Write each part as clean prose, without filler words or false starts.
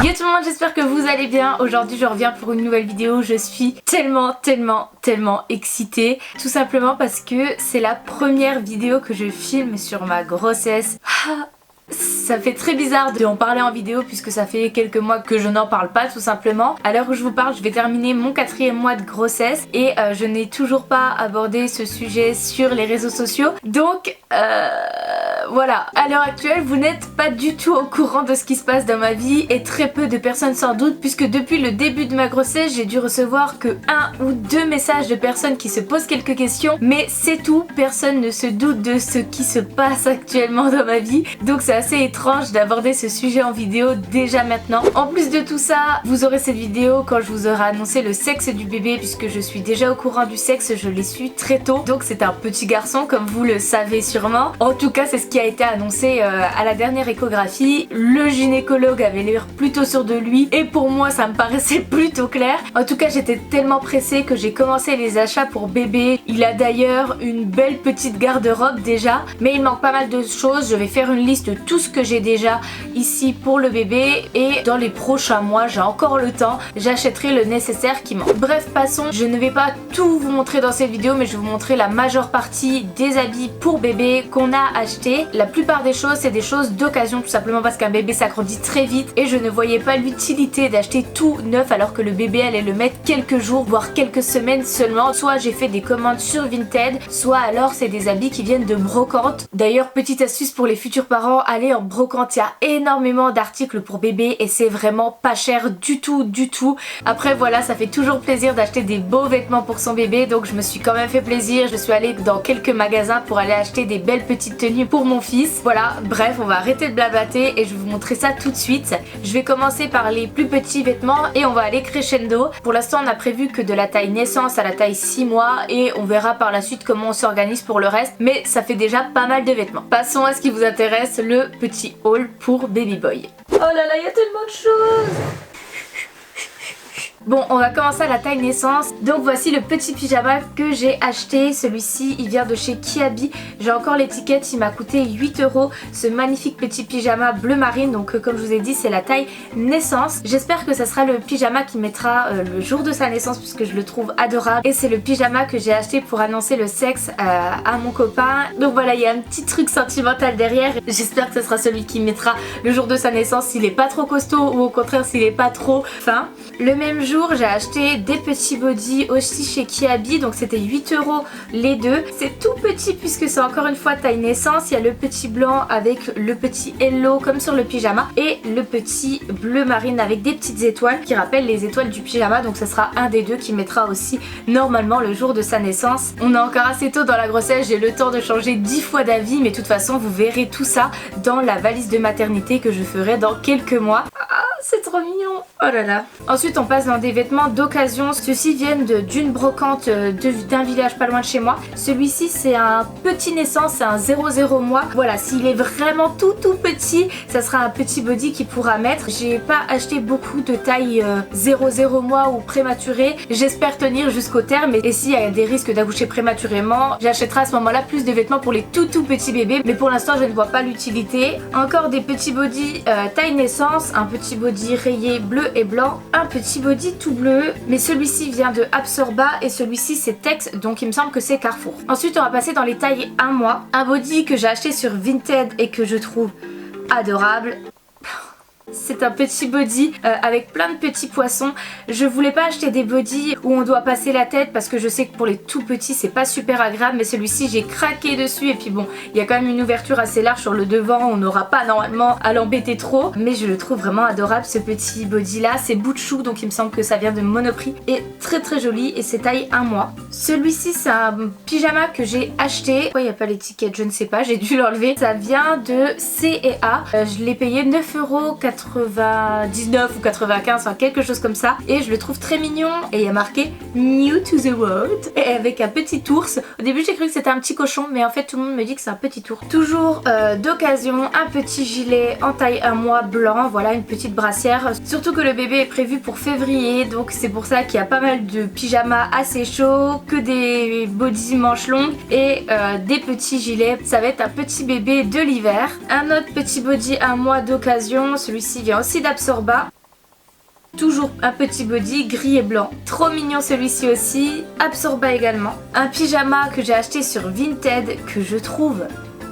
Yo tout le monde, j'espère que vous allez bien. Aujourd'hui je reviens pour une nouvelle vidéo. Je suis tellement excitée. Tout simplement parce que c'est la première vidéo que je filme sur ma grossesse. Ça fait très bizarre d'en parler en vidéo puisque ça fait quelques mois que je n'en parle pas tout simplement. À l'heure où je vous parle, je vais terminer mon 4e mois de grossesse et je n'ai toujours pas abordé ce sujet sur les réseaux sociaux. Donc voilà, à l'heure actuelle vous n'êtes pas du tout au courant de ce qui se passe dans ma vie et très peu de personnes sans doute, puisque depuis le début de ma grossesse j'ai dû recevoir que 1 ou 2 messages de personnes qui se posent quelques questions, mais c'est tout. Personne ne se doute de ce qui se passe actuellement dans ma vie, donc c'est assez étrange d'aborder ce sujet en vidéo déjà maintenant. En plus de tout ça, vous aurez cette vidéo quand je vous aurai annoncé le sexe du bébé, puisque je suis déjà au courant du sexe, je l'ai su très tôt, donc c'est un petit garçon comme vous le savez sûrement. En tout cas c'est ce qui a été annoncé à la dernière échographie. Le gynécologue avait l'air plutôt sûr de lui et pour moi ça me paraissait plutôt clair. En tout cas j'étais tellement pressée que j'ai commencé les achats pour bébé. Il a d'ailleurs une belle petite garde-robe déjà, mais il manque pas mal de choses. Je vais faire une liste de tout ce que j'ai déjà ici pour le bébé et dans les prochains mois, j'ai encore le temps, j'achèterai le nécessaire qui manque. Bref, passons, je ne vais pas tout vous montrer dans cette vidéo, mais je vais vous montrer la majeure partie des habits pour bébé qu'on a acheté. La plupart des choses c'est des choses d'occasion, tout simplement parce qu'un bébé ça grandit très vite et je ne voyais pas l'utilité d'acheter tout neuf alors que le bébé allait le mettre quelques jours voire quelques semaines seulement. Soit j'ai fait des commandes sur Vinted, soit alors c'est des habits qui viennent de brocante. D'ailleurs petite astuce pour les futurs parents, allez en brocante, il y a énormément d'articles pour bébé et c'est vraiment pas cher du tout. Après voilà, ça fait toujours plaisir d'acheter des beaux vêtements pour son bébé, donc je me suis quand même fait plaisir. Je suis allée dans quelques magasins pour aller acheter des belles petites tenues pour mon fils. Voilà, bref, on va arrêter de blablater et je vais vous montrer ça tout de suite. Je vais commencer par les plus petits vêtements et on va aller crescendo. Pour l'instant on a prévu que de la taille naissance à la taille 6 mois et on verra par la suite comment on s'organise pour le reste, mais ça fait déjà pas mal de vêtements. Passons à ce qui vous intéresse, le petit haul pour baby boy. Oh là là, il y a tellement de choses. Bon, on va commencer à la taille naissance. Donc voici le petit pyjama que j'ai acheté. Celui-ci il vient de chez Kiabi. J'ai encore l'étiquette, il m'a coûté 8 €. Ce magnifique petit pyjama bleu marine. Donc comme je vous ai dit c'est la taille naissance. J'espère que ça sera le pyjama qui mettra le jour de sa naissance, puisque je le trouve adorable. Et c'est le pyjama que j'ai acheté pour annoncer le sexe à mon copain. Donc voilà, il y a un petit truc sentimental derrière. J'espère que ce sera celui qui mettra le jour de sa naissance s'il est pas trop costaud, ou au contraire s'il est pas trop fin. Le même jour j'ai acheté des petits bodys aussi chez Kiabi, donc c'était 8 € les deux. C'est tout petit puisque c'est encore une fois taille naissance. Il y a le petit blanc avec le petit hello comme sur le pyjama et le petit bleu marine avec des petites étoiles qui rappellent les étoiles du pyjama, donc ce sera un des deux qui mettra aussi normalement le jour de sa naissance. On est encore assez tôt dans la grossesse, j'ai le temps de changer 10 fois d'avis, mais de toute façon vous verrez tout ça dans la valise de maternité que je ferai dans quelques mois. C'est trop mignon. Oh là là. Ensuite on passe dans des vêtements d'occasion. Ceux-ci viennent d'une brocante d'un village pas loin de chez moi. Celui-ci c'est un petit naissance, c'est un 0-0 mois. Voilà, s'il est vraiment tout petit, ça sera un petit body qui pourra mettre. J'ai pas acheté beaucoup de taille 0-0 mois ou prématuré. J'espère tenir jusqu'au terme, et s'il y a des risques d'accoucher prématurément, j'achèterai à ce moment-là plus de vêtements pour les tout petits bébés, mais pour l'instant je ne vois pas l'utilité. Encore des petits bodys taille naissance, un petit body rayé bleu et blanc, un petit body tout bleu, mais celui-ci vient de Absorba et celui-ci c'est Tex, donc il me semble que c'est Carrefour. Ensuite on va passer dans les tailles 1 mois, un body que j'ai acheté sur Vinted et que je trouve adorable. C'est un petit body avec plein de petits poissons. Je voulais pas acheter des bodys où on doit passer la tête parce que je sais que pour les tout petits c'est pas super agréable, mais celui-ci j'ai craqué dessus. Et puis bon, il y a quand même une ouverture assez large sur le devant, on n'aura pas normalement à l'embêter trop, mais je le trouve vraiment adorable ce petit body là. C'est bout de chou, donc il me semble que ça vient de Monoprix et très joli, et c'est taille 1 mois. Celui-ci c'est un pyjama que j'ai acheté. Pourquoi il n'y a pas l'étiquette, je ne sais pas, j'ai dû l'enlever. Ça vient de C&A. Je l'ai payé 9,99 ou 95, enfin quelque chose comme ça, et je le trouve très mignon et il y a marqué New to the World et avec un petit ours. Au début j'ai cru que c'était un petit cochon, mais en fait tout le monde me dit que c'est un petit ours. Toujours d'occasion, un petit gilet en taille 1 mois blanc, voilà, une petite brassière, surtout que le bébé est prévu pour février, donc c'est pour ça qu'il y a pas mal de pyjamas assez chauds, que des bodys manches longues et des petits gilets. Ça va être un petit bébé de l'hiver. Un autre petit body 1 mois d'occasion, celui-ci vient aussi d'Absorba. Toujours un petit body gris et blanc. Trop mignon celui-ci aussi. Absorba également. Un pyjama que j'ai acheté sur Vinted que je trouve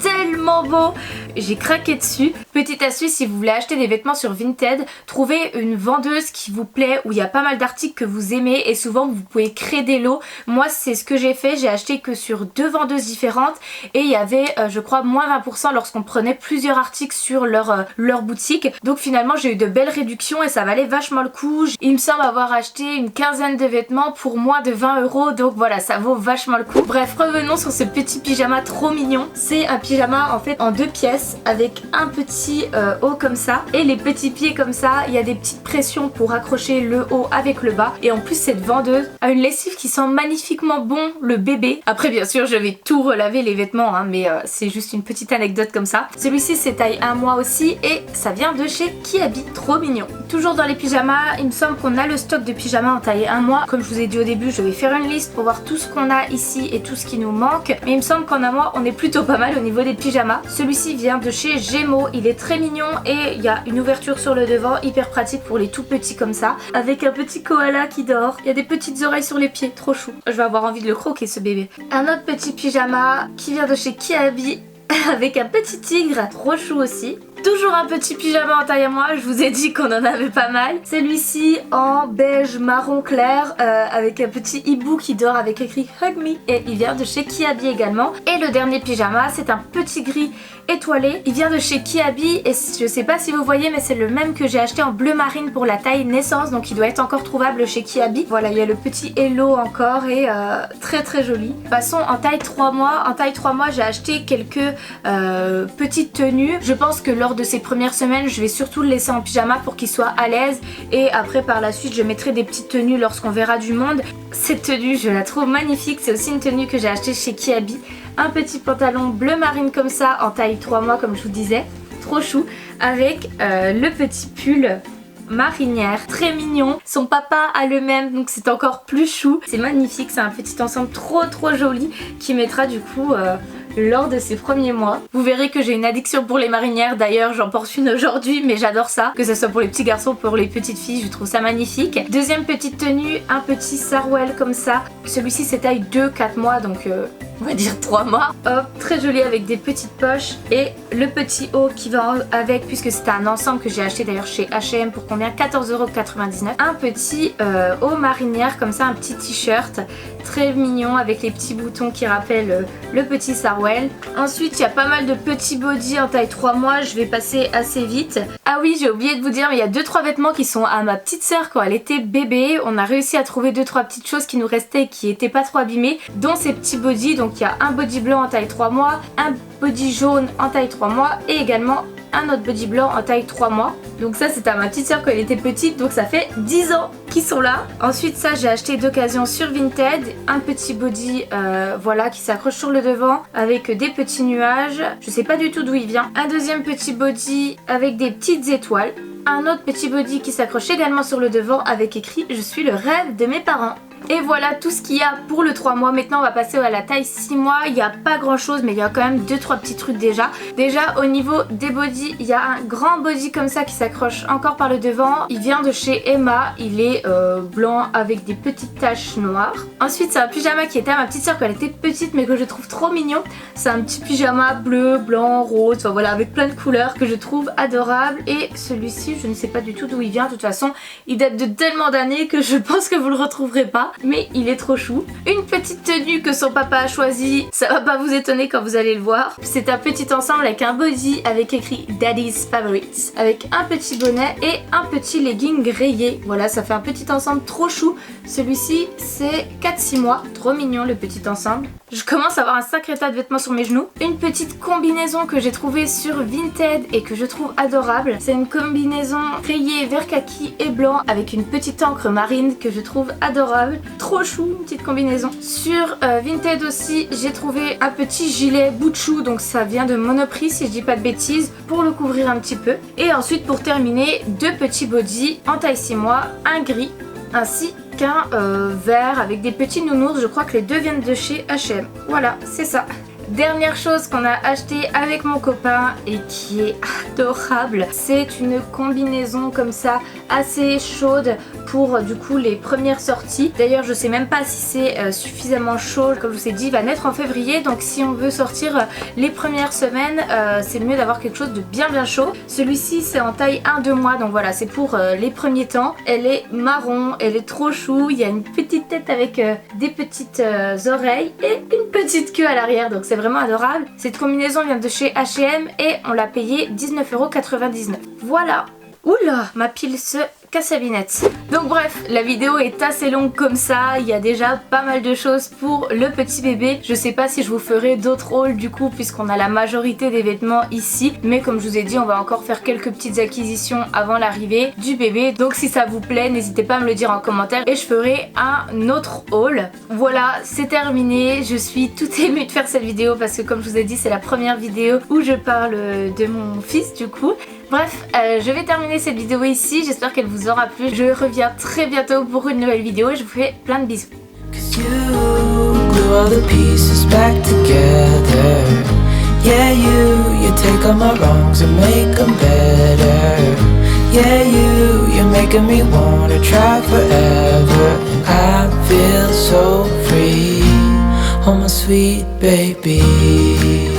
tellement beau, j'ai craqué dessus. Petite astuce, si vous voulez acheter des vêtements sur Vinted, trouvez une vendeuse qui vous plaît, où il y a pas mal d'articles que vous aimez et souvent vous pouvez créer des lots. Moi c'est ce que j'ai fait, j'ai acheté que sur 2 vendeuses différentes et il y avait je crois moins 20% lorsqu'on prenait plusieurs articles sur leur boutique. Donc finalement j'ai eu de belles réductions et ça valait vachement le coup. Il me semble avoir acheté une quinzaine de vêtements pour moins de 20 €, donc voilà, ça vaut vachement le coup. Bref, revenons sur ce petit pyjama trop mignon. C'est un pyjama en fait en 2 pièces avec un petit haut comme ça et les petits pieds comme ça. Il y a des petites pressions pour accrocher le haut avec le bas et en plus cette vendeuse a une lessive qui sent magnifiquement bon le bébé. Après bien sûr je vais tout relaver les vêtements hein, mais c'est juste une petite anecdote comme ça. Celui-ci c'est taille 1 mois aussi et ça vient de chez Kiabi, trop mignon. Toujours dans les pyjamas, il me semble qu'on a le stock de pyjamas en taille 1 mois. Comme je vous ai dit au début, je vais faire une liste pour voir tout ce qu'on a ici et tout ce qui nous manque. Mais il me semble qu'en 1 mois on est plutôt pas mal au niveau des pyjamas. Celui-ci vient de chez Gémeaux, il est très mignon et il y a une ouverture sur le devant, hyper pratique pour les tout petits comme ça, avec un petit koala qui dort. Il y a des petites oreilles sur les pieds, trop chou. Je vais avoir envie de le croquer ce bébé. Un autre petit pyjama qui vient de chez Kiabi avec un petit tigre, trop chou aussi. Toujours un petit pyjama en taille à moi, je vous ai dit qu'on en avait pas mal. Celui-ci en beige marron clair avec un petit hibou qui dort avec écrit Hug Me. Et il vient de chez Kiabi également. Et le dernier pyjama, c'est un petit gris étoilé. Il vient de chez Kiabi et je sais pas si vous voyez mais c'est le même que j'ai acheté en bleu marine pour la taille naissance. Donc il doit être encore trouvable chez Kiabi. Voilà, il y a le petit hello encore et très très joli. Passons en taille 3 mois. En taille 3 mois j'ai acheté quelques petites tenues. Je pense que lors de ces premières semaines je vais surtout le laisser en pyjama pour qu'il soit à l'aise et après par la suite je mettrai des petites tenues lorsqu'on verra du monde. Cette tenue je la trouve magnifique, c'est aussi une tenue que j'ai achetée chez Kiabi. Un petit pantalon bleu marine comme ça en taille 3 mois comme je vous disais, trop chou, avec le petit pull marinière, très mignon. Son papa a le même donc c'est encore plus chou. C'est magnifique, c'est un petit ensemble trop joli qui mettra du coup lors de ces premiers mois. Vous verrez que j'ai une addiction pour les marinières, d'ailleurs j'en porte une aujourd'hui mais j'adore ça, que ce soit pour les petits garçons, pour les petites filles, je trouve ça magnifique. Deuxième petite tenue, un petit sarouel comme ça. Celui-ci c'est taille 2-4 mois donc on va dire 3 mois. Hop, très joli avec des petites poches et le petit haut qui va avec puisque c'est un ensemble que j'ai acheté d'ailleurs chez H&M pour combien 14,99 €. Un petit haut marinière comme ça, un petit t-shirt très mignon avec les petits boutons qui rappellent le petit sarouel. Ensuite il y a pas mal de petits bodys en taille 3 mois, je vais passer assez vite. Ah oui, j'ai oublié de vous dire mais il y a 2-3 vêtements qui sont à ma petite sœur quand elle était bébé. On a réussi à trouver 2-3 petites choses qui nous restaient et qui étaient pas trop abîmées, dont ces petits bodys. Donc il y a un body blanc en taille 3 mois, un body jaune en taille 3 mois et également un autre body blanc en taille 3 mois. Donc ça c'est à ma petite soeur quand elle était petite, donc ça fait 10 ans qu'ils sont là. Ensuite ça j'ai acheté d'occasion sur Vinted, un petit body voilà qui s'accroche sur le devant avec des petits nuages, je sais pas du tout d'où il vient. Un deuxième petit body avec des petites étoiles. Un autre petit body qui s'accroche également sur le devant avec écrit « Je suis le rêve de mes parents ». Et voilà tout ce qu'il y a pour le 3 mois. Maintenant on va passer à la taille 6 mois. Il n'y a pas grand chose mais il y a quand même 2-3 petits trucs déjà. Déjà au niveau des bodys, il y a un grand body comme ça qui s'accroche encore par le devant. Il vient de chez Emma. Il est blanc avec des petites taches noires. Ensuite c'est un pyjama qui était à ma petite soeur quand elle était petite mais que je trouve trop mignon. C'est un petit pyjama bleu, blanc, rose, enfin voilà avec plein de couleurs que je trouve adorable. Et celui-ci je ne sais pas du tout d'où il vient. De toute façon il date de tellement d'années que je pense que vous le retrouverez pas. Mais il est trop chou. Une petite tenue que son papa a choisie, ça va pas vous étonner quand vous allez le voir. C'est un petit ensemble avec un body avec écrit Daddy's Favorites, avec un petit bonnet et un petit legging rayé. Voilà, ça fait un petit ensemble trop chou. Celui-ci c'est 4-6 mois, trop mignon le petit ensemble. Je commence à avoir un sacré tas de vêtements sur mes genoux. Une petite combinaison que j'ai trouvée sur Vinted et que je trouve adorable. C'est une combinaison rayée vert kaki et blanc avec une petite encre marine que je trouve adorable. Trop chou, une petite combinaison. Sur Vinted aussi, j'ai trouvé un petit gilet bout de chou, donc ça vient de Monoprix si je dis pas de bêtises, pour le couvrir un petit peu. Et ensuite pour terminer, 2 petits bodys en taille 6 mois, un gris ainsi qu'un vert avec des petits nounours. Je crois que les deux viennent de chez H&M. Voilà, c'est ça. Dernière chose qu'on a acheté avec mon copain et qui est adorable, c'est une combinaison comme ça assez chaude pour du coup les premières sorties. D'ailleurs je sais même pas si c'est suffisamment chaud, comme je vous ai dit il va naître en février, donc si on veut sortir les premières semaines c'est mieux d'avoir quelque chose de bien chaud. Celui-ci c'est en taille 1-2 mois, donc voilà, c'est pour les premiers temps. Elle est marron, elle est trop chou, il y a une petite tête avec des petites oreilles et une petite queue à l'arrière, donc c'est vraiment adorable. Cette combinaison vient de chez H&M et on l'a payé 19,99 €. Voilà. Oula, ma pile se casse la binette. Donc bref, la vidéo est assez longue comme ça, il y a déjà pas mal de choses pour le petit bébé. Je sais pas si je vous ferai d'autres hauls du coup puisqu'on a la majorité des vêtements ici, mais comme je vous ai dit on va encore faire quelques petites acquisitions avant l'arrivée du bébé. Donc si ça vous plaît, n'hésitez pas à me le dire en commentaire et je ferai un autre haul. Voilà, c'est terminé, je suis toute émue de faire cette vidéo parce que comme je vous ai dit c'est la première vidéo où je parle de mon fils du coup. Bref, je vais terminer cette vidéo ici, j'espère qu'elle vous aura plu. Je reviens très bientôt pour une nouvelle vidéo et je vous fais plein de bisous. Oh my sweet baby.